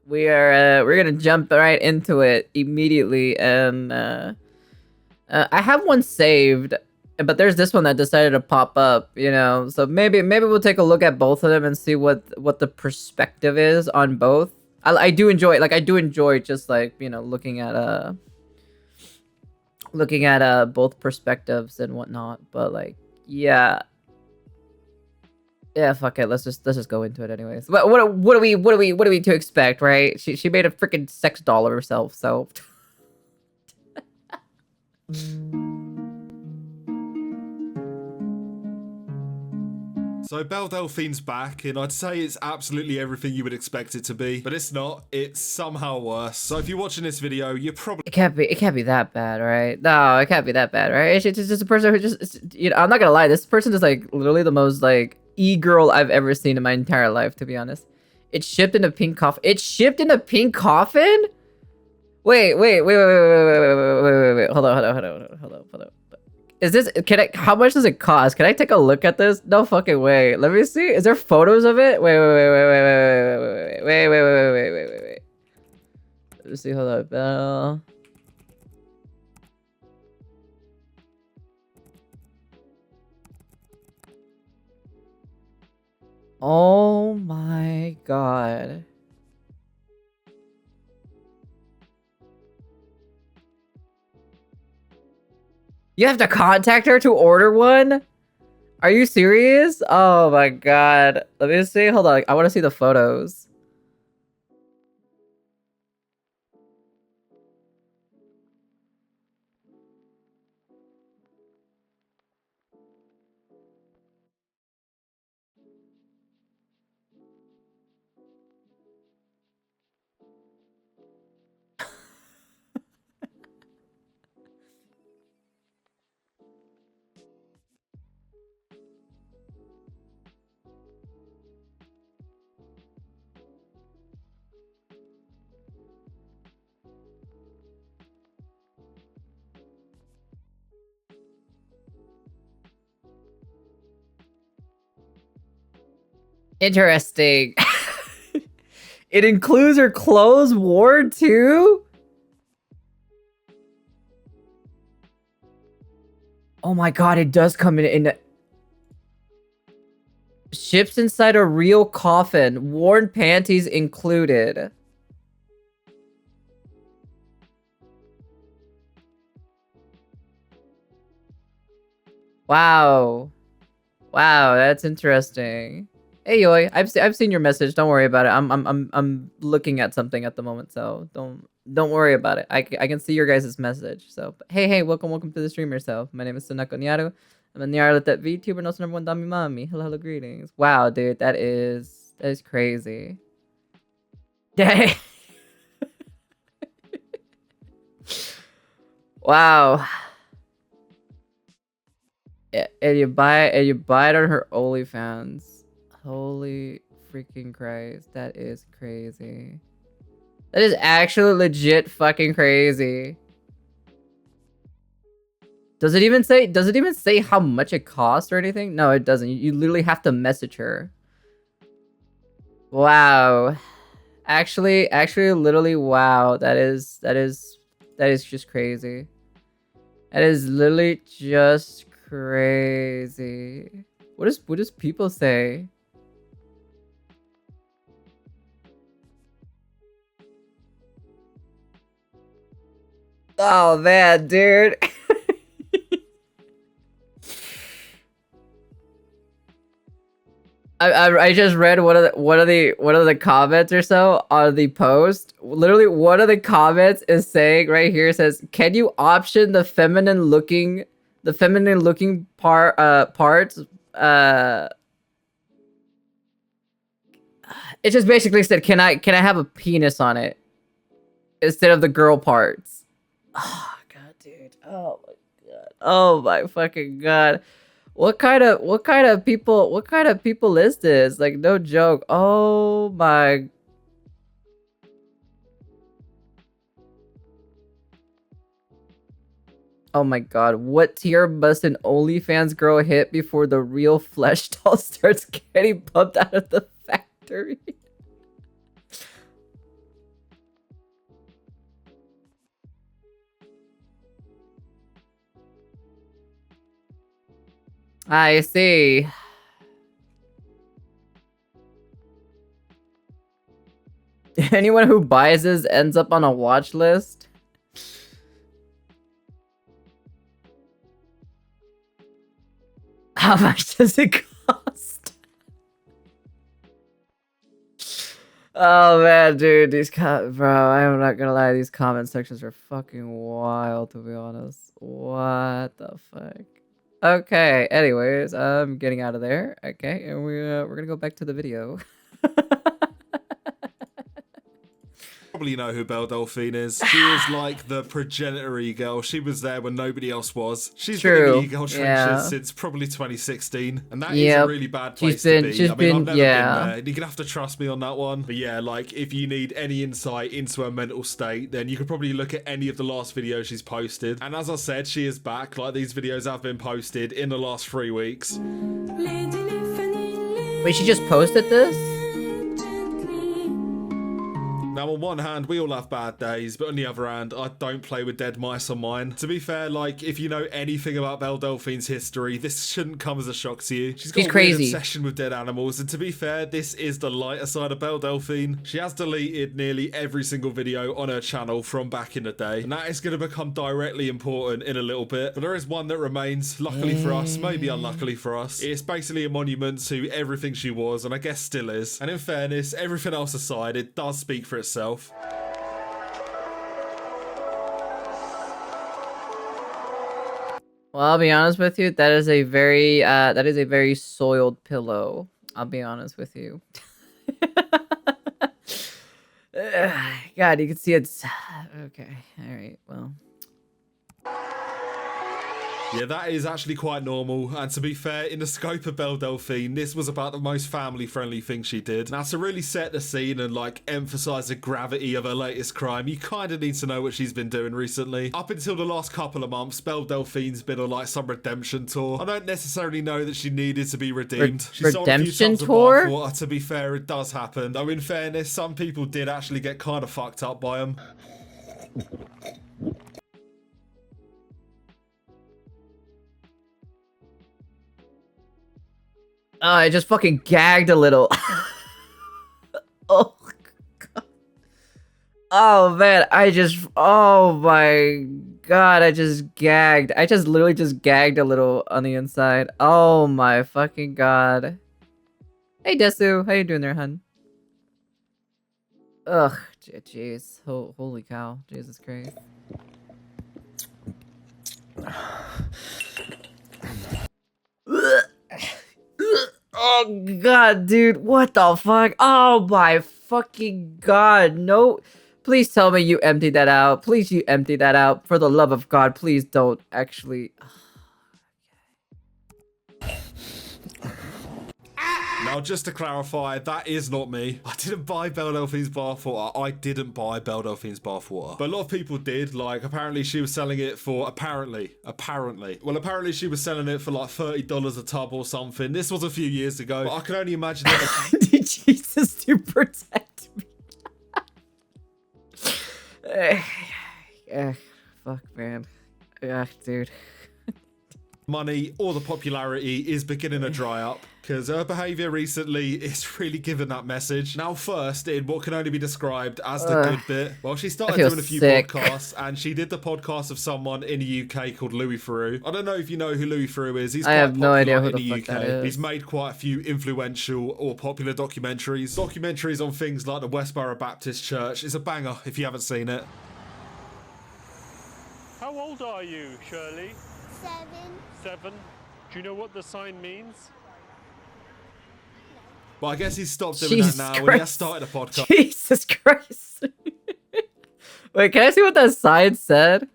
we're gonna jump right into it immediately, and I have one saved, but there's this one that decided to pop up, you know. So maybe we'll take a look at both of them and see what the perspective is on both. I do enjoy, like, I do enjoy just, like, you know, looking at both perspectives and whatnot. But, like, yeah. Yeah, fuck it. Let's just go into it anyways. What are we to expect, right? She made a freaking sex doll of herself, so. So Belle Delphine's back, and I'd say it's absolutely everything you would expect it to be, but it's not. It's somehow worse. So if you're watching this video, you're probably... It can't be that bad, right? No, it can't be that bad, right? It's just a person who just, you know, I'm not gonna lie, this person is, like, literally the most, like, e-girl I've ever seen in my entire life, to be honest. It's shipped in a pink coffin. It's shipped in a pink coffin? Wait. Hold on. Is this, how much does it cost? Can I take a look at this? No fucking way. Let me see. Is there photos of it? Wait. Let me see, hold on, Belle. Oh my god. You have to contact her to order one? Are you serious? Oh my god. Let me see. Hold on. I want to see the photos. Interesting. It includes her clothes worn too? Oh my god, it does come in ships inside a real coffin, worn panties included. Wow. Wow, that's interesting. Hey Yoi, I've seen your message. Don't worry about it. I'm looking at something at the moment, so don't worry about it. I can see your guys' message. So hey, welcome to the stream yourself. My name is Sunako Nyaru. I'm a Nyaru that VTuber and also #1 Dami Mami. Hello, greetings. Wow, dude, that is crazy. Dang. Wow. And you buy it on her OnlyFans. Holy freaking Christ. That is crazy. That is actually legit fucking crazy. Does it even say how much it costs or anything? No, it doesn't. You literally have to message her. Wow. Actually, literally, wow. That is just crazy. That is literally just crazy. What does people say? Oh man, dude. I just read one of the comments or so on the post. Literally, one of the comments is saying right here, it says, "Can you option the feminine looking parts?" It just basically said, "Can I have a penis on it instead of the girl parts?" Oh god, dude. Oh my god. Oh my fucking god. What kind of people is this? Like, no joke. Oh my. Oh my god. What tier must an OnlyFans girl hit before the real flesh doll starts getting pumped out of the factory? I see. Anyone who buys this ends up on a watch list. How much does it cost? Oh man, dude, bro, I'm not gonna lie, these comment sections are fucking wild, to be honest. What the fuck? Okay, anyways, I'm getting out of there. Okay, and we're gonna go back to the video. Probably know who Belle Delphine is. She is like the progenitor EGIRL. She was there when nobody else was. She's been in the EGIRL trenches since probably 2016, and that is a really bad place to be. I mean, I've never been there. You're gonna have to trust me on that one. But yeah, like if you need any insight into her mental state, then you could probably look at any of the last videos she's posted. And as I said, she is back. Like these videos have been posted in the last 3 weeks. Wait, she just posted this? Now, on one hand, we all have bad days, but on the other hand, I don't play with dead mice on mine. To be fair, like, if you know anything about Belle Delphine's history, this shouldn't come as a shock to you. She's got a weird obsession with dead animals, and to be fair, this is the lighter side of Belle Delphine. She has deleted nearly every single video on her channel from back in the day, and that is going to become directly important in a little bit. But there is one that remains, luckily for us, maybe unluckily for us. It's basically a monument to everything she was, and I guess still is. And in fairness, everything else aside, it does speak for itself. Well, I'll be honest with you, that is a very soiled pillow. I'll be honest with you. God, you can see it's okay. All right, well. Yeah, that is actually quite normal, and to be fair, in the scope of Belle Delphine, this was about the most family-friendly thing she did. Now, to really set the scene and, like, emphasize the gravity of her latest crime, you kind of need to know what she's been doing recently. Up until the last couple of months, Belle Delphine's been on, like, some redemption tour. I don't necessarily know that she needed to be redeemed. She sold a few tons of bathwater. To be fair, it does happen. Though, in fairness, some people did actually get kind of fucked up by them. Oh, I just fucking gagged a little. Oh, God. Oh, man. Oh, my God. I just gagged. I just literally just gagged a little on the inside. Oh, my fucking God. Hey, Desu. How you doing there, hun? Ugh. Jeez. Holy cow. Jesus Christ. Oh God, dude, what the fuck? Oh my fucking God, no. Please tell me you emptied that out. Please you empty that out. For the love of God, please don't actually. Now, just to clarify, that is not me. I didn't buy Belle Delphine's bathwater. I didn't buy Belle Delphine's bathwater. But a lot of people did. Like, apparently she was selling it for, apparently. Well, apparently she was selling it for like $30 a tub or something. This was a few years ago. But I can only imagine that. Jesus, to protect me. Fuck, man. Dude. Money or the popularity is beginning to dry up, because her behaviour recently is really giving that message. Now, first, in what can only be described as the good bit, well, she started doing a few podcasts, and she did the podcast of someone in the UK called Louis Theroux. I don't know if you know who Louis Theroux is. He's quite popular in the UK. He's made quite a few influential or popular documentaries. Documentaries on things like the Westboro Baptist Church. It's a banger if you haven't seen it. How old are you, Shirley? 7. 7. Do you know what the sign means? But I guess he's stopped doing that now when he has started a podcast. Jesus Christ. Wait, can I see what that sign said?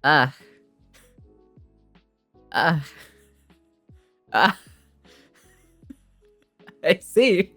I see.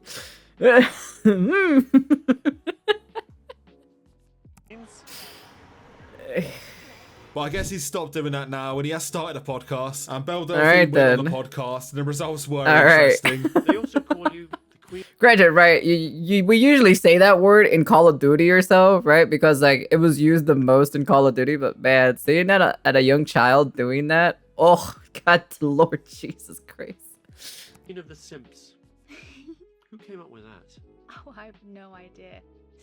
But I guess he's stopped doing that now when he has started a podcast. And Belle Delphine went on the podcast, and the results were interesting. They also call you the Granted, right? We usually say that word in Call of Duty or so, right? Because like it was used the most in Call of Duty. But man, seeing that at a young child doing that, oh God, Lord Jesus Christ. Queen of the Simps. Who came up with that? Oh, I have no idea.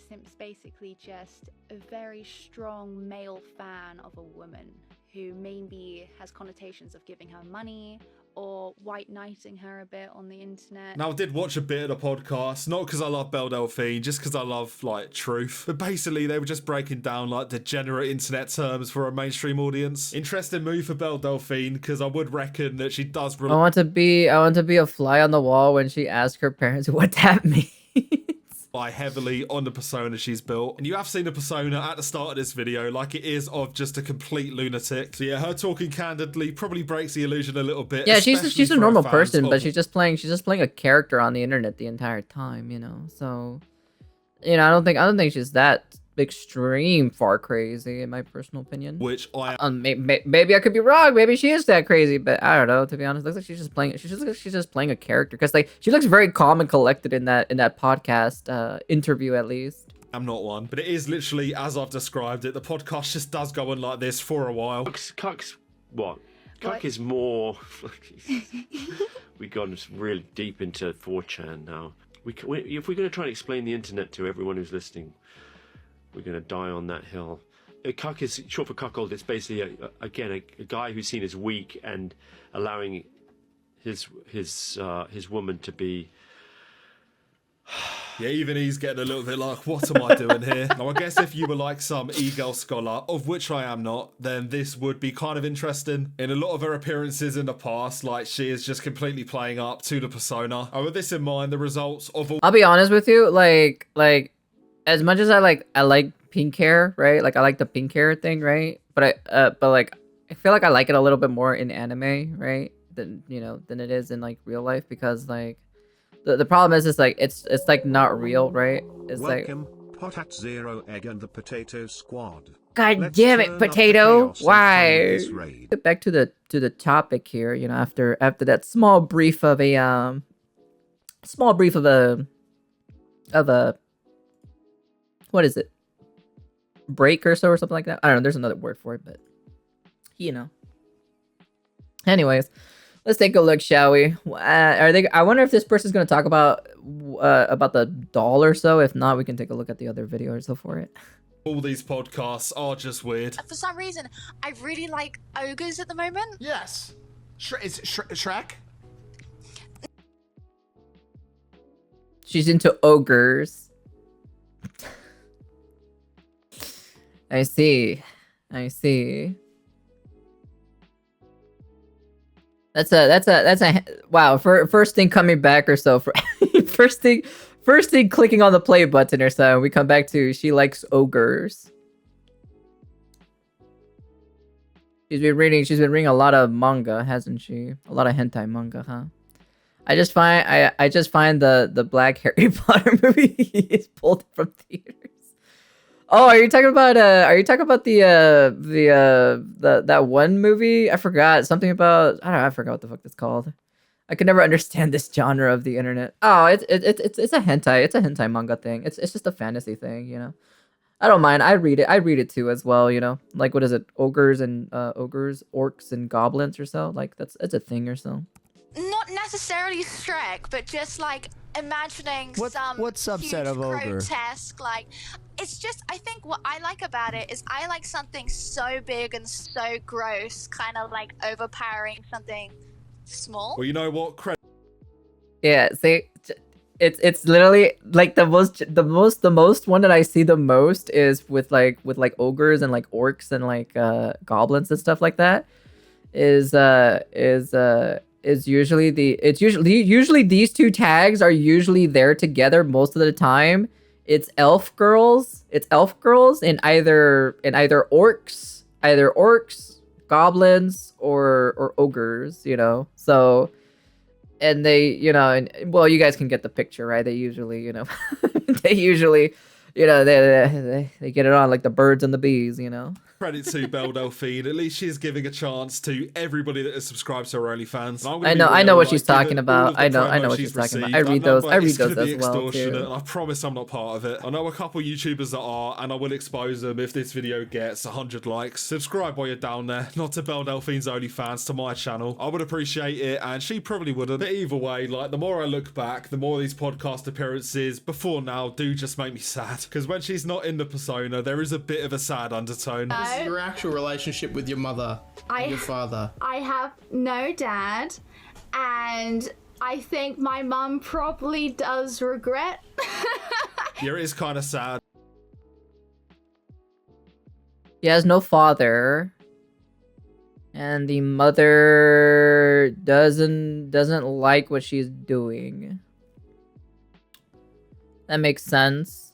Simp's basically just a very strong male fan of a woman who maybe has connotations of giving her money or white knighting her a bit on the internet. Now, I did watch a bit of the podcast, not because I love Belle Delphine, just because I love, like, truth. But basically, they were just breaking down, like, degenerate internet terms for a mainstream audience. Interesting move for Belle Delphine, because I would reckon that she does... I want to be a fly on the wall when she asked her parents what that means. Heavily on the persona she's built, and you have seen the persona at the start of this video, like it is of just a complete lunatic. So yeah, her talking candidly probably breaks the illusion a little bit. Yeah, she's a normal person, but she's just playing a character on the internet the entire time, you know. So, you know, I don't think she's that extreme far crazy in my personal opinion. Which maybe I could be wrong. Maybe she is that crazy, but I don't know. To be honest, it looks like she's just playing a character because like she looks very calm and collected in that podcast interview at least. I'm not one, but it is literally as I've described it. The podcast just does go on like this for a while. Cuck's what? Cuck is more. We've gone really deep into 4chan now. If we're going to try and explain the internet to everyone who's listening, we're going to die on that hill. Cuck is short for cuckold. It's basically, a guy who's seen as weak and allowing his woman to be... Yeah, even he's getting a little bit like, what am I doing here? Now, I guess if you were like some EGIRL scholar, of which I am not, then this would be kind of interesting. In a lot of her appearances in the past, like, she is just completely playing up to the persona. And with this in mind, the results of all... I'll be honest with you, like... As much as I like pink hair, right? Like I like the pink hair thing, right? But I feel like I like it a little bit more in anime, right? Than it is in like real life because like the problem is like it's like not real, right? It's Welcome, Potat Zero Egg and the Potato Squad. God damn it, Potato! Why? Get back to the topic here. You know, after that small brief of a what is it? Break or so or something like that? I don't know. There's another word for it, but you know. Anyways, let's take a look, shall we? I wonder if this person's going to talk about the doll or so. If not, we can take a look at the other video or so for it. All these podcasts are just weird. For some reason, I really like Ogres at the moment. Yes. Is it Shrek? She's into ogres. I see. That's a wow. First thing coming back or so. First thing clicking on the play button or so. We come back to she likes ogres. She's been reading a lot of manga, hasn't she? A lot of hentai manga, huh? I just find the Black Harry Potter movie is pulled from theaters. Oh, are you talking about the that one movie? I forgot something about. I don't know. I forgot what the fuck it's called. I could never understand this genre of the internet. Oh, it's a hentai. It's a hentai manga thing. It's just a fantasy thing, you know. I don't mind. I read it too as well, you know. Like what is it? Ogres, orcs and goblins or so. Like it's a thing or so. Not necessarily Shrek, but just like imagining what subset of ogre? Grotesque, like it's just. I think what I like about it is I like something so big and so gross, kind of like overpowering something small. Well, you know what? Yeah, see, it's literally like the most one that I see the most is with like ogres and like orcs and like goblins and stuff like that. Is usually usually these two tags are usually there together most of the time. It's elf girls in either orcs, goblins, or ogres, you know. So, and they, you know, and well, you guys can get the picture, right? They usually, you know, they get it on like the birds and the bees, you know. credit to Belle Delphine. At least she's giving a chance to everybody that is subscribed to her OnlyFans. I know what she's talking about. I know what she's talking about. I read those as well too. I promise I'm not part of it. I know a couple YouTubers that are, and I will expose them if this video gets 100 likes. Subscribe while you're down there, not to Belle Delphine's OnlyFans, to my channel. I would appreciate it, and she probably wouldn't. But either way, like, the more I look back, the more these podcast appearances before now do just make me sad. Because when she's not in the persona, there is a bit of a sad undertone. This is your actual relationship with your mother and your father. I have no dad, and I think my mum probably does regret. Yeah, it is kind of sad. He has no father, and the mother doesn't like what she's doing. That makes sense.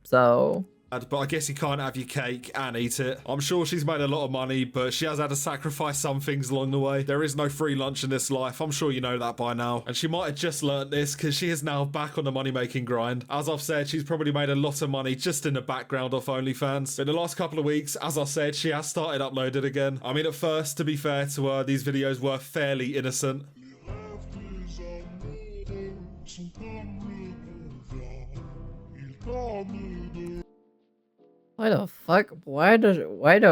So, But I guess you can't have your cake and eat it. I'm sure she's made a lot of money, but she has had to sacrifice some things along the way. There is no free lunch in this life. I'm sure you know that by now. And she might have just learnt this because she is now back on the money-making grind. As I've said, she's probably made a lot of money just in the background off OnlyFans. In the last couple of weeks, as I said, she has started uploading again. I mean, at first, to be fair to her, these videos were fairly innocent. why the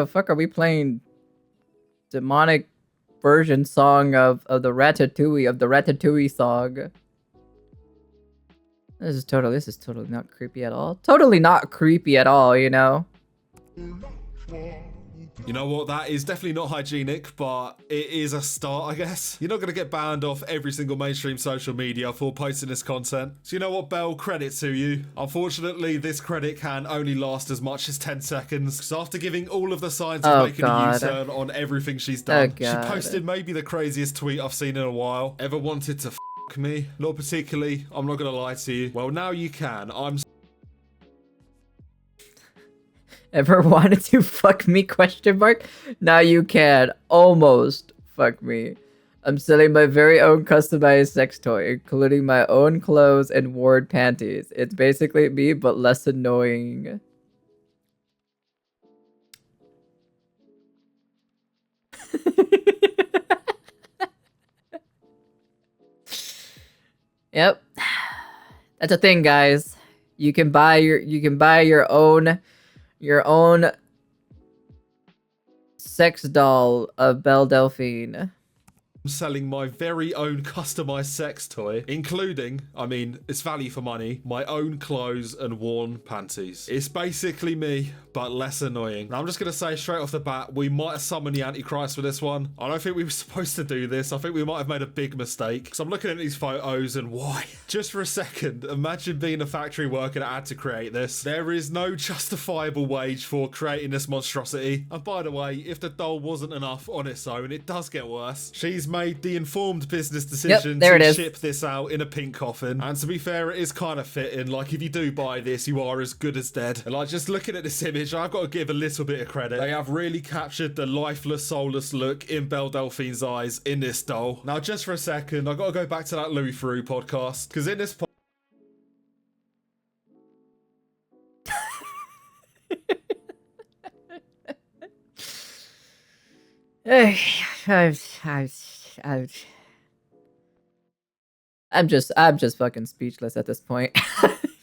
fuck are we playing demonic version song of the Ratatouille song? This is totally not creepy at all. Totally not creepy at all, you know? You know what, that is definitely not hygienic, but it is a start, I guess. You're not going to get banned off every single mainstream social media for posting this content. So you know what, Belle, credit to you. Unfortunately, this credit can only last as much as 10 seconds. So after giving all of the signs of making a U-turn on everything she's done, she posted maybe the craziest tweet I've seen in a while. Ever wanted to f*** me? Not particularly, I'm not going to lie to you. Well, now you can. I'm Ever wanted to fuck me, question mark? Now you can. Almost fuck me. I'm selling my very own customized sex toy, including my own clothes and ward panties. It's basically me, but less annoying. Yep. That's a thing, guys. You can buy your own sex doll of Belle Delphine. selling my very own customized sex toy, including, I mean, it's value for money, my own clothes and worn panties. It's basically me, but less annoying. Now, I'm just going to say straight off the bat, we might have summoned the Antichrist for this one. I don't think we were supposed to do this. I think we might have made a big mistake. Because I'm looking at these photos and why? Just for a second, imagine being a factory worker that had to create this. There is no justifiable wage for creating this monstrosity. And by the way, if the doll wasn't enough on its own, it does get worse. She's made the informed business decision to ship this out in a pink coffin. And to be fair, it is kind of fitting. Like, if you do buy this, you are as good as dead. And like, just looking at this image, I've got to give a little bit of credit. They have really captured the lifeless, soulless look in Belle Delphine's eyes in this doll. Now, just for a second, I've got to go back to that Louis Theroux podcast. Because in this I'm just fucking speechless at this point.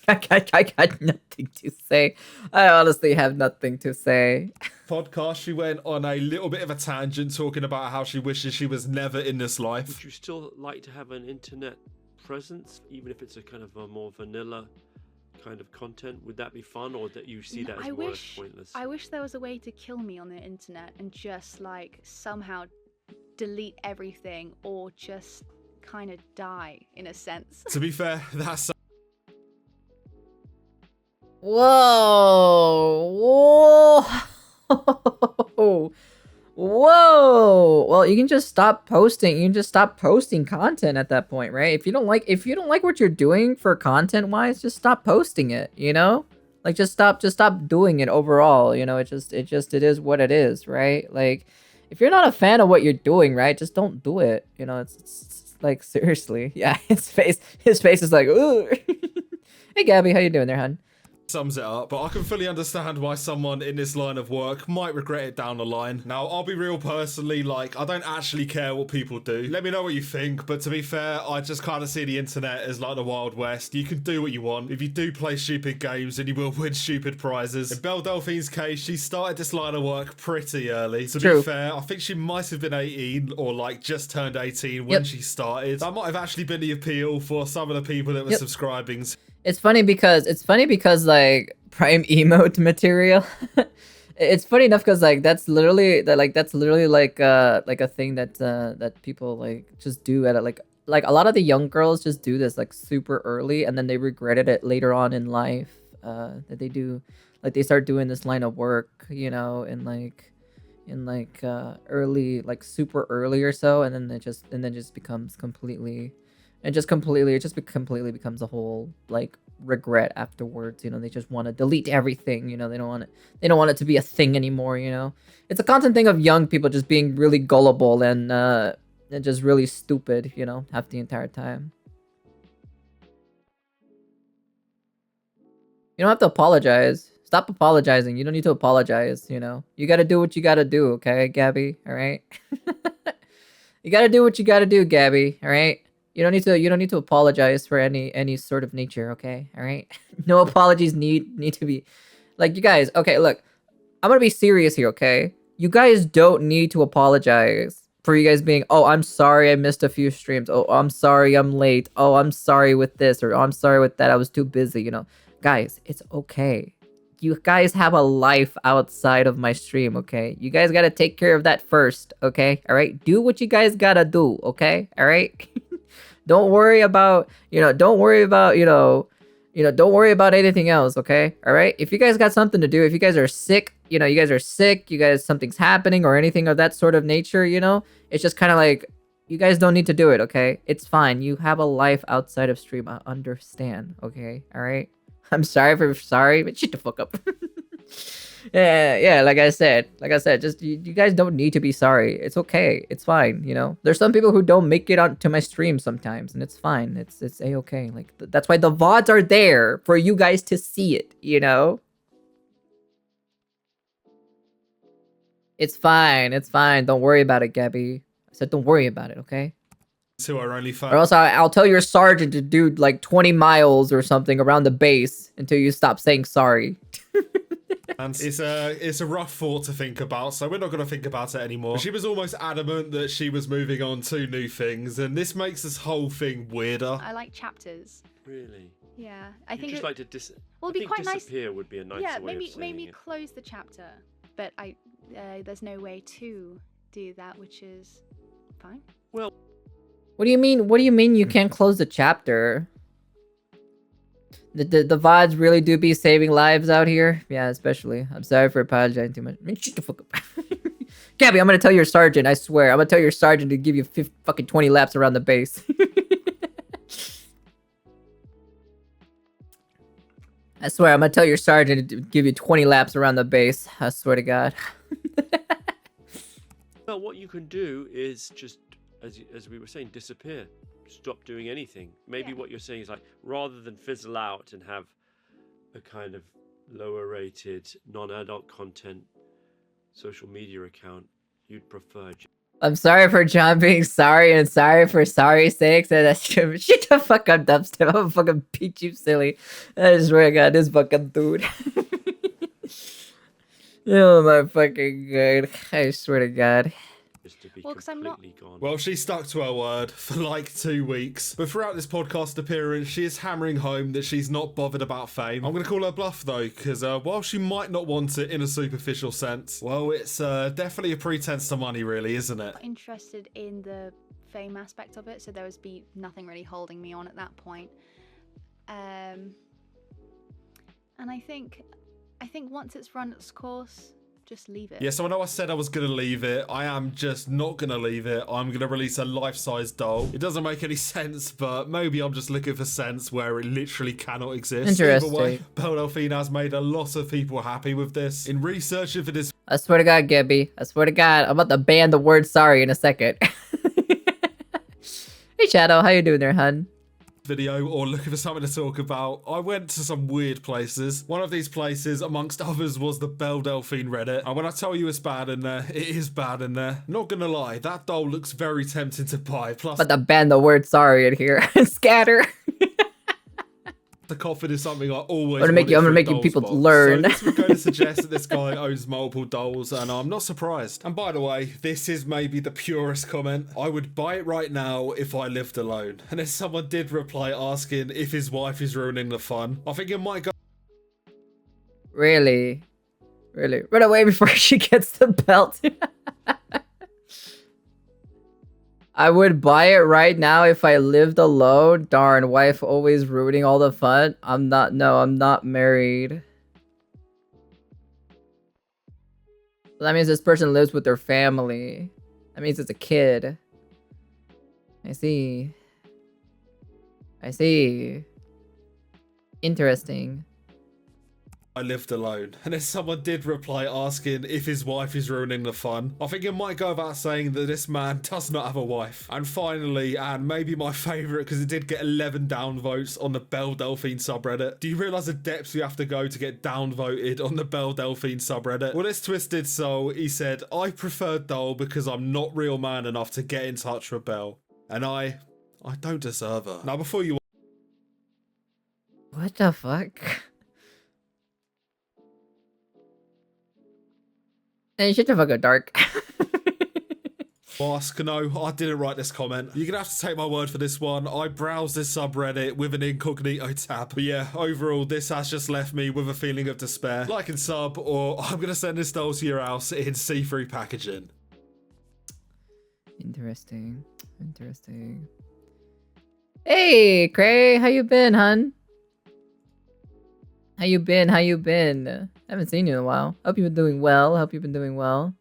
I got nothing to say. I honestly have nothing to say. Podcast, she went on a little bit of a tangent talking about how she wishes she was never in this life. Would you still like to have an internet presence, even if it's a kind of a more vanilla kind of content? Would that be fun, or that you see that as pointless? I wish there was a way to kill me on the internet and just like somehow delete everything, or just kind of die in a sense. To be fair, that's Whoa. Whoa. Well, you can just stop posting. You can just stop posting content at that point, right? If you don't like what you're doing for content wise, just stop posting it, you know? Like, just stop doing it overall, you know? It is what it is, right? Like, if you're not a fan of what you're doing, right, just don't do it. You know, it's like, seriously. Yeah, his face is like, ooh. Hey Gabby, how you doing there, hon? sums it up, but I can fully understand why someone in this line of work might regret it down the line. Now, I'll be real personally, like, I don't actually care what people do. Let me know what you think, but to be fair, I just kind of see the internet as like the Wild West. You can do what you want. If you do play stupid games, then you will win stupid prizes. In Belle Delphine's case, she started this line of work pretty early. To be fair, I think she might have been 18 or like just turned 18 when she started. That might have actually been the appeal for some of the people that were subscribing. It's funny because like prime emote material. It's funny enough because like that's literally like a thing that that people like just do at like a lot of the young girls just do this like super early, and then they regretted it later on in life. That they do, like they start doing this line of work, you know, in early, like super early or so, and then it just becomes completely. It just completely becomes a whole like regret afterwards. You know, they just want to delete everything. You know, they don't want it to be a thing anymore. You know, it's a constant thing of young people just being really gullible and just really stupid. You know, half the entire time. You don't have to apologize. Stop apologizing. You don't need to apologize. You know, you gotta do what you gotta do. Okay, Gabby. All right. You gotta do what you gotta do, Gabby. All right. You don't need to apologize for any sort of nature, okay? All right? No apologies need to be like, you guys, okay, look. I'm going to be serious here, okay? You guys don't need to apologize for you guys being, "Oh, I'm sorry I missed a few streams. Oh, I'm sorry I'm late. Oh, I'm sorry with this, or oh, I'm sorry with that. I was too busy," you know. Guys, it's okay. You guys have a life outside of my stream, okay? You guys got to take care of that first, okay? All right? Do what you guys got to do, okay? All right? Don't worry about, don't worry about anything else, okay? All right? If you guys got something to do, if you guys are sick, you guys, something's happening or anything of that sort of nature, you know? It's just kind of like, you guys don't need to do it, okay? It's fine. You have a life outside of stream. I understand, okay? All right? I'm sorry, but shut the fuck up. Yeah, like I said, just you guys don't need to be sorry. It's okay. It's fine, you know. There's some people who don't make it onto my stream sometimes, and it's fine. It's a-okay. Like that's why the VODs are there for you guys to see it, you know. It's fine. It's fine. Don't worry about it, Gabby. I said don't worry about it, okay? To our only fan. Or else I'll tell your sergeant to do like 20 miles or something around the base until you stop saying sorry. And it's a rough thought to think about, so we're not going to think about it anymore. She was almost adamant that she was moving on to new things, and this makes this whole thing weirder. I like chapters. Really? Yeah, I think just like to well, it'd be quite nice. Disappear would be a nice way of saying maybe it. close the chapter, but there's no way to do that, which is fine. Well, what do you mean? What do you mean you can't close the chapter? The VODs really do be saving lives out here. Yeah, especially. I'm sorry for apologizing too much. I mean, shut the fuck up. Gabby, I'm gonna tell your sergeant, I swear. I'm gonna tell your sergeant to give you fucking 20 laps around the base. I swear, I'm gonna tell your sergeant to give you 20 laps around the base. I swear to God. Well, what you can do is just, as we were saying, disappear. Stop doing anything. Maybe what you're saying is like, rather than fizzle out and have a kind of lower rated, non-adult content social media account, you'd prefer. I'm sorry for John being sorry and sorry for sorry's sake. That's true. Shut the fuck up, Dubstep. I'm gonna fucking beat you silly. I swear to God, this fucking dude. Oh my fucking God. I swear to God. Well, because I'm not. Well, she stuck to her word for like 2 weeks. But throughout this podcast appearance, she is hammering home that she's not bothered about fame. I'm going to call her bluff though, because while she might not want it in a superficial sense, well, it's definitely a pretense to money, really, isn't it? Interested in the fame aspect of it, so there was nothing really holding me on at that point. And I think once it's run its course, just leave it. Yeah, so I know I said I was going to leave it. I am just not going to leave it. I'm going to release a life-size doll. It doesn't make any sense, but maybe I'm just looking for sense where it literally cannot exist. Interesting. Either way, Belle Delphine has made a lot of people happy with this. In researching for this... I swear to God, Gabby. I swear to God, I'm about to ban the word sorry in a second. Hey, Shadow. How you doing there, hun? video or looking for something to talk about, I went to some weird places. One of these places, amongst others, was the Belle Delphine Reddit. And when I tell you it's bad in there, it is bad in there. Not gonna lie, that doll looks very tempting to buy. Plus, but to ban the word sorry in here. Scatter. the coffin is something I always I'm gonna make you people learn. So this would go to suggest that this guy owns multiple dolls, and I'm not surprised. And by the way, this is maybe the purest comment. I would buy it right now if I lived alone. And then someone did reply asking if his wife is ruining the fun. I think it might go... Really? Really? Run away before she gets the belt. I would buy it right now if I lived alone. Darn, wife always ruining all the fun. I'm not married. So that means this person lives with their family. That means it's a kid. I see. I see. Interesting. I lived alone. And then someone did reply asking if his wife is ruining the fun. I think it might go without saying that this man does not have a wife. And finally, and maybe my favourite because it did get 11 downvotes on the Belle Delphine subreddit. Do you realise the depths you have to go to get downvoted on the Belle Delphine subreddit? Well, this twisted soul, he said, I prefer doll because I'm not real man enough to get in touch with Belle. And I don't deserve her. Now before you... What the fuck? And shut the fuck up, Dark. Ask, no, I didn't write this comment. You're gonna have to take my word for this one. I browsed this subreddit with an incognito tab. But yeah, overall, this has just left me with a feeling of despair. Like and sub, or I'm gonna send this doll to your house in see-through packaging. Interesting. Interesting. Hey, Cray, how you been, hun? How you been? How you been? I haven't seen you in a while. Hope you've been doing well. Hope you've been doing well.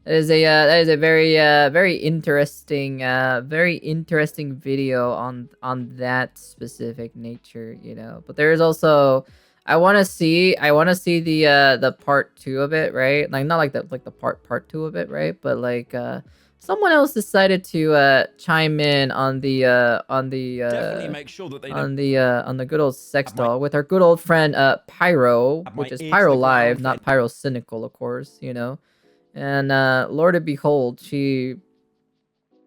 That is a very interesting video on that specific nature, you know. But there is also, I want to see the part 2 of it, right? Like not like the part 2 of it, right? But like someone else decided to chime in on the definitely make sure that they on the good old sex doll with our good old friend Pyro, which is Pyro Live, not Pyro Cynical, of course, you know. And Lord and behold, she,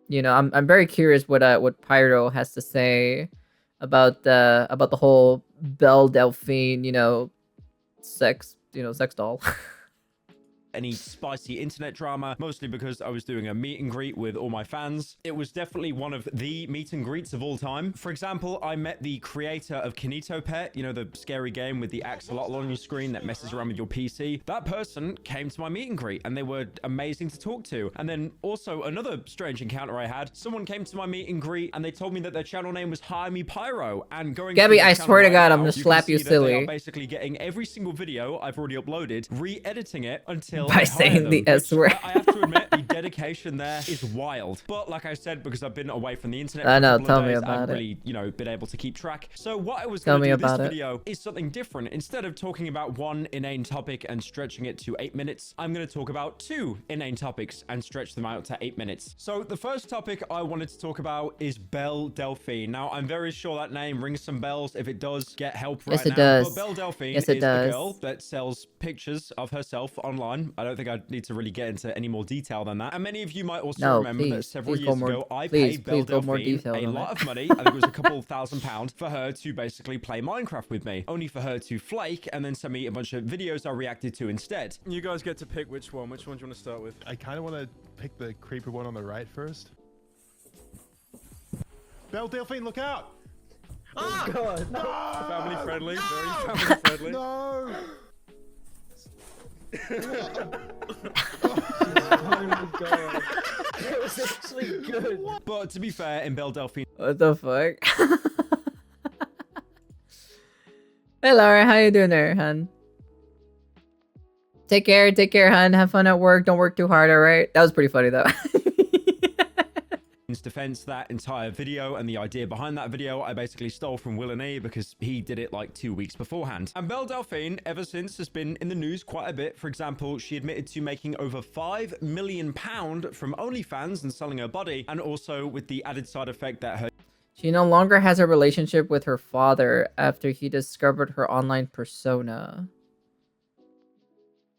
you know, I'm very curious what Pyro has to say about the whole Belle Delphine, you know, sex doll. Any spicy internet drama, mostly because I was doing a meet and greet with all my fans. It was definitely one of the meet and greets of all time. For example, I met the creator of Kinito Pet, you know, the scary game with the axolotl on your screen that messes around with your PC. That person came to my meet and greet and they were amazing to talk to. And then also another strange encounter I had, someone came to my meet and greet and they told me that their channel name was Hire Me Pyro. And going Gabby, I swear to God, I'm gonna slap you silly. They are basically getting every single video I've already uploaded, re-editing it until by saying the S word. I have to admit, the dedication there is wild. But like I said, because I've been away from the internet, I know. Tell me about it. Really, you know, been able to keep track. So what I was going to do this video is something different. Instead of talking about one inane topic and stretching it to 8 minutes, I'm going to talk about 2 inane topics and stretch them out to 8 minutes. So the first topic I wanted to talk about is Belle Delphine. Now I'm very sure that name rings some bells. If it does, get help right now. Yes, it does. But Belle Delphine is the girl that sells pictures of herself online. I don't think I need to really get into any more detail than that. And many of you might also remember that several years ago, I paid Belle Delphine a lot of money. I think it was a couple £1,000 for her to basically play Minecraft with me, only for her to flake and then send me a bunch of videos I reacted to instead. You guys get to pick which one. Which one do you want to start with? I kind of want to pick the creepy one on the right first. Belle Delphine, look out! Oh God! No! Family friendly, No! very family friendly. No! Oh my God! It was actually good. But to be fair, in Belle Delphine, what the fuck? Hey Laura, how you doing there, hun? Take care, hun. Have fun at work. Don't work too hard, alright? That was pretty funny though. defense, that entire video and the idea behind that video I basically stole from Will and E because he did it like 2 weeks beforehand. And Belle Delphine ever since has been in the news quite a bit. For example, she admitted to making over £5 million from OnlyFans and selling her body, and also with the added side effect that her She no longer has a relationship with her father after he discovered her online persona.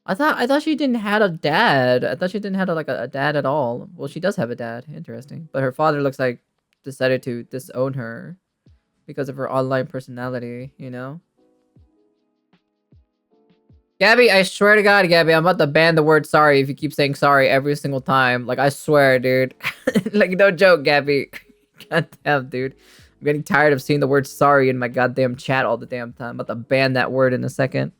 I thought she didn't have a dad. I thought she didn't have a dad at all. Well, she does have a dad. Interesting. But her father looks like decided to disown her because of her online personality, you know? Gabby, I swear to God, Gabby, I'm about to ban the word sorry if you keep saying sorry every single time. Like, I swear, dude. Like, no joke, Gabby. God damn, dude. I'm getting tired of seeing the word sorry in my goddamn chat all the damn time. I'm about to ban that word in a second.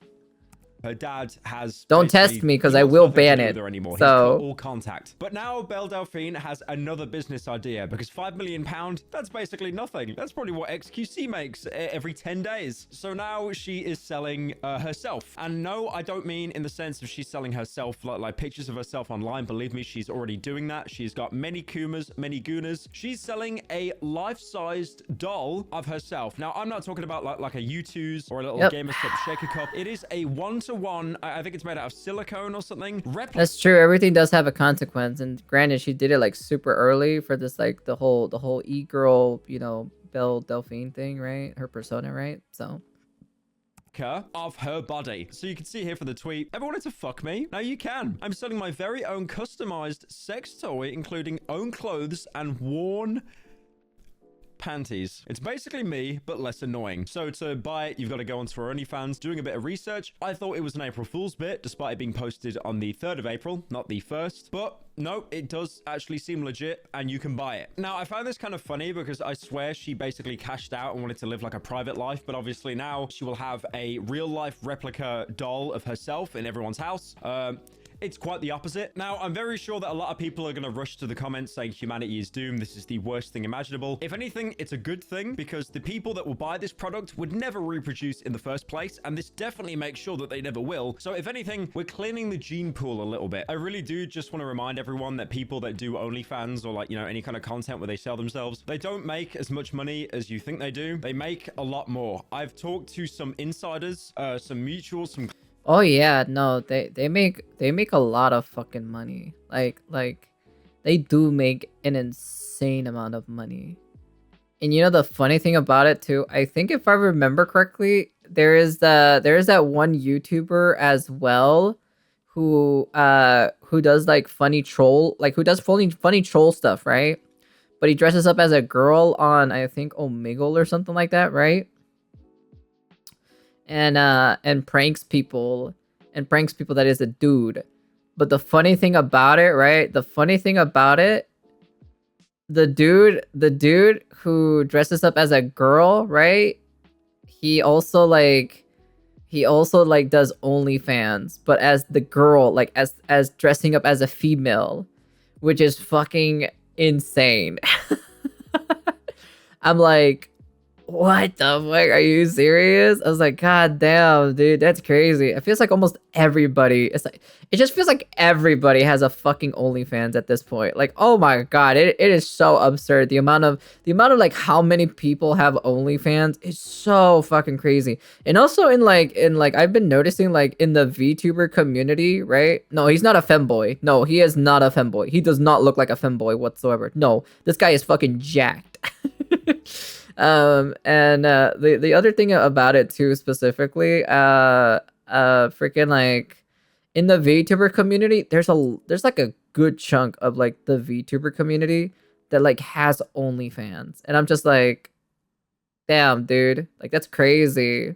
Her dad has... Don't test me, because I will ban it. Anymore. He's So... cut all contact. But now Belle Delphine has another business idea, because £5 million, that's basically nothing. That's probably what XQC makes every 10 days. So now she is selling herself. And no, I don't mean in the sense of she's selling herself, like pictures of herself online. Believe me, she's already doing that. She's got many Kumas, many Goonas. She's selling a life-sized doll of herself. Now, I'm not talking about like a U2's or a little Gamer Step Shaker Cup. It is a one-to-one, I think it's made out of silicone or something. That's true. Everything does have a consequence. And granted, she did it like super early for this, like the whole e-girl, you know, Belle Delphine thing, right? Her persona, right? So... of her body. So you can see here for the tweet, ever wanted to fuck me? Now you can. I'm selling my very own customized sex toy, including own clothes and worn panties. It's basically me, but less annoying. So to buy it, you've got to go onto her OnlyFans. Doing a bit of research, I thought it was an April Fool's bit, despite it being posted on the 3rd of April, not the 1st. But no, it does actually seem legit, and you can buy it. Now, I found this kind of funny because I swear she basically cashed out and wanted to live like a private life, but obviously now she will have a real-life replica doll of herself in everyone's house. It's quite the opposite. Now, I'm very sure that a lot of people are going to rush to the comments saying humanity is doomed. This is the worst thing imaginable. If anything, it's a good thing because the people that will buy this product would never reproduce in the first place. And this definitely makes sure that they never will. So if anything, we're cleaning the gene pool a little bit. I really do just want to remind everyone that people that do OnlyFans or like, you know, any kind of content where they sell themselves, they don't make as much money as you think they do. They make a lot more. I've talked to some insiders, some mutuals, some... Oh yeah, no, they make a lot of fucking money. Like they do make an insane amount of money. And you know the funny thing about it too, I think if I remember correctly, there is that one YouTuber as well who does like funny troll, like who does funny troll stuff, right? But he dresses up as a girl on, I think, Omegle or something like that, right? And pranks people that is a dude. But the funny thing about it, right? The funny thing about it, the dude who dresses up as a girl, right? He also like does OnlyFans, but as the girl, like as dressing up as a female, which is fucking insane. I'm like, what the fuck? Are you serious? I was like, God damn, dude, that's crazy. It feels like almost everybody. It just feels like everybody has a fucking OnlyFans at this point. Like, oh my God, it is so absurd. The amount of like how many people have OnlyFans is so fucking crazy. And also in like I've been noticing like in the VTuber community, right? No, he's not a femboy. No, he is not a femboy. He does not look like a femboy whatsoever. No, this guy is fucking jacked. The other thing about it too, specifically, freaking like in the VTuber community, there's like a good chunk of like the VTuber community that like has OnlyFans, and I'm just like, damn, dude, like that's crazy.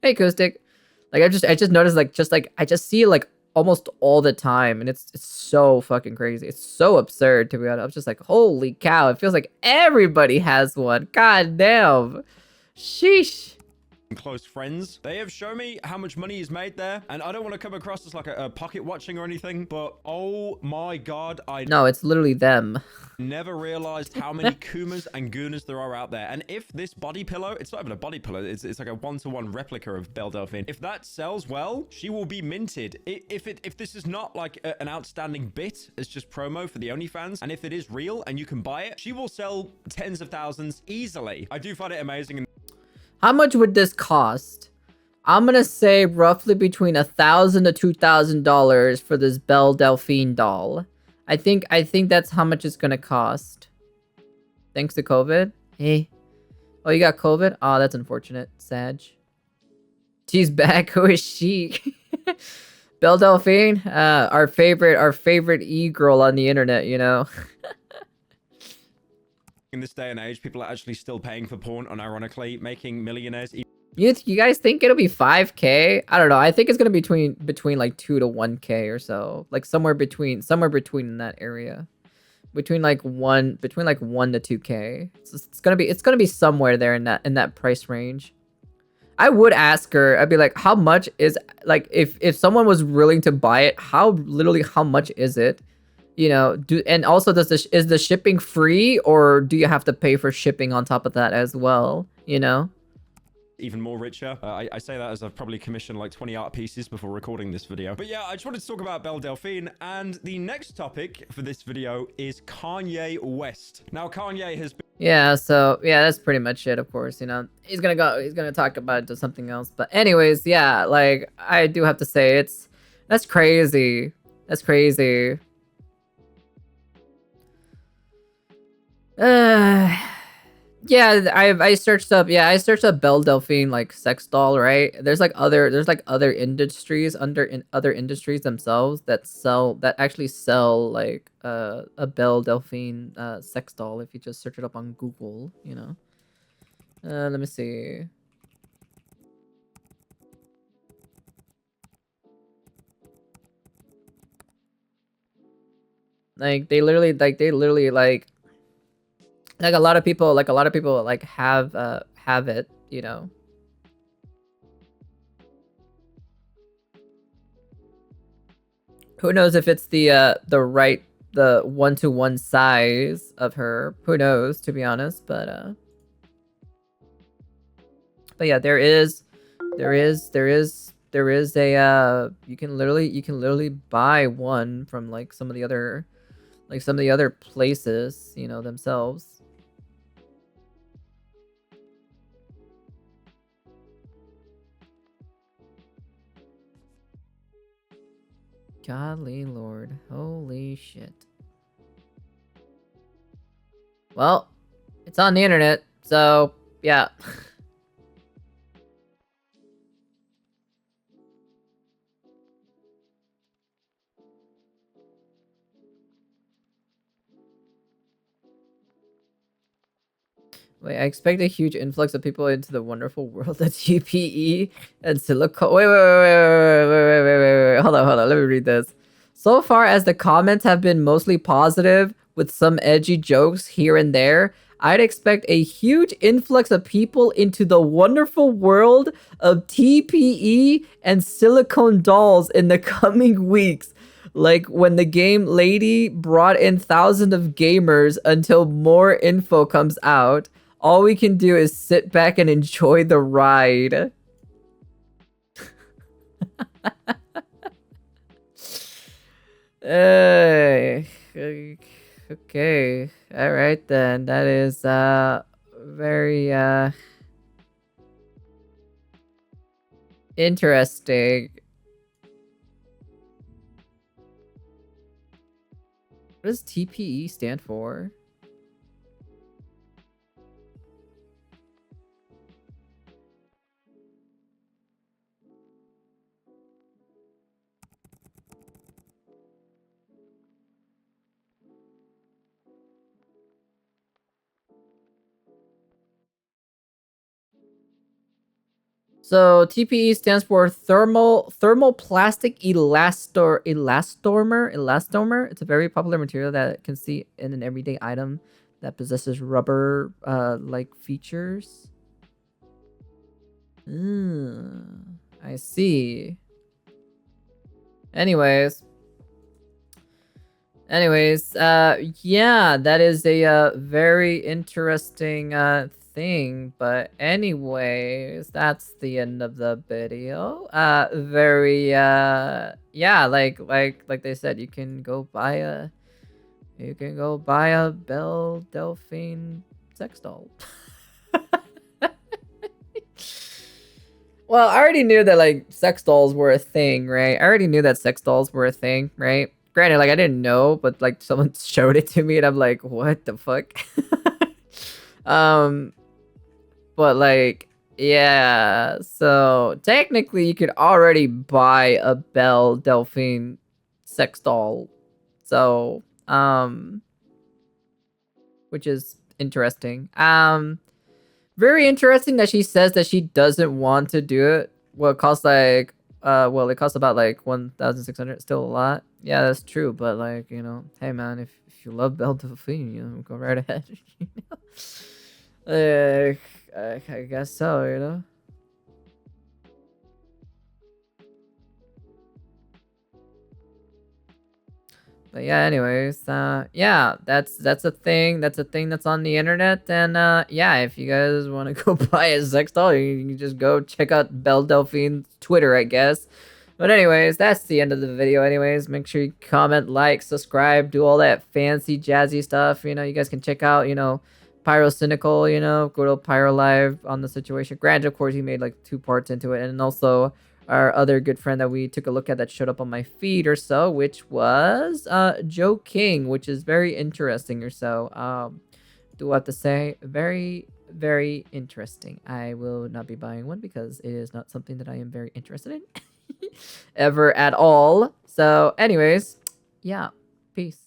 Hey, Acoustic, like I just noticed like I just see like almost all the time, and it's so fucking crazy. It's so absurd, to be honest. I was just like, holy cow, it feels like everybody has one. God damn. Sheesh. Close friends, they have shown me how much money is made there, and I don't want to come across as like a pocket watching or anything, but oh my God, no, it's literally them. Never realized how many Kumas and Goonas there are out there. And if this body pillow, it's not even a body pillow, it's like a one-to-one replica of Belle Delphine, if that sells well, she will be minted. If this is not like an outstanding bit, it's just promo for the OnlyFans, and if it is real and you can buy it, she will sell tens of thousands easily. I do find it amazing. How much would this cost? I'm gonna say roughly between $1,000 to $2,000 for this Belle Delphine doll. I think that's how much it's gonna cost. Thanks to COVID. Hey. Oh, you got COVID? Oh, that's unfortunate. Sag. She's back. Who is she? Belle Delphine? Our favorite e-girl on the internet, you know? In this day and age, people are actually still paying for porn, unironically, making millionaires. You guys think it'll be 5K? I don't know. I think it's gonna be between like 2 to 1K or so. Like somewhere between in that area. Between like 1 to 2K. It's gonna be somewhere there in that price range. I would ask her, I'd be like, how much is, like, if someone was willing to buy it, how much is it? You know, and also is the shipping free, or do you have to pay for shipping on top of that as well? You know? Even more richer. I say that as I've probably commissioned like 20 art pieces before recording this video. But yeah, I just wanted to talk about Belle Delphine, and the next topic for this video is Kanye West. Now, Kanye has been... Yeah, so yeah, that's pretty much it, of course. You know, he's gonna talk about it to something else. But anyways, yeah, like, I do have to say, that's crazy. That's crazy. Yeah, I searched up Belle Delphine, like, sex doll, right? There's other industries in other industries themselves that actually sell like a Belle Delphine sex doll if you just search it up on Google, you know. Let me see. They literally a lot of people like have it, you know. Who knows if it's the one-to-one size of her? Who knows, to be honest, but yeah, there is a you can literally buy one from like some of the other places, you know, themselves. Godly Lord. Holy shit. Well, it's on the internet, so yeah. Wait, I expect a huge influx of people into the wonderful world of TPE and silicone. Wait. Hold on. Let me read this. So far as the comments have been mostly positive with some edgy jokes here and there, I'd expect a huge influx of people into the wonderful world of TPE and silicone dolls in the coming weeks. Like when the game lady brought in thousands of gamers until more info comes out. All we can do is sit back and enjoy the ride. Okay. All right then. That is very interesting. What does TPE stand for? So TPE stands for thermoplastic elastomer. It's a very popular material that can see in an everyday item that possesses rubber like features. I see. Anyways, yeah, that is a very interesting thing, but anyways, that's the end of the video. Yeah, like they said, you can go buy a Belle Delphine sex doll. Well, I already knew that like sex dolls were a thing, right? Granted, like I didn't know, but like someone showed it to me and I'm like, what the fuck? But like, yeah. So technically, you could already buy a Belle Delphine sex doll. So which is interesting. Very interesting that she says that she doesn't want to do it. Well, it costs like well, it costs about like 1,600. Still a lot. Yeah, that's true. But like, you know, hey man, if you love Belle Delphine, you know, go right ahead. You know? I guess so, you know. But yeah, anyways, yeah, that's a thing. That's a thing that's on the internet. And yeah, if you guys want to go buy a sex doll, you can just go check out Belle Delphine's Twitter, I guess. But anyways, that's the end of the video. Anyways, make sure you comment, like, subscribe, do all that fancy jazzy stuff. You know, you guys can check out, you know, Pyro Cynical, you know, good old Pyro Live on the situation. Granted, of course, he made like 2 parts into it, and also our other good friend that we took a look at that showed up on my feed or so, which was Joe King, which is very interesting or so. Do I have to say, very, very interesting. I will not be buying one because it is not something that I am very interested in ever at all. So anyways, yeah, peace.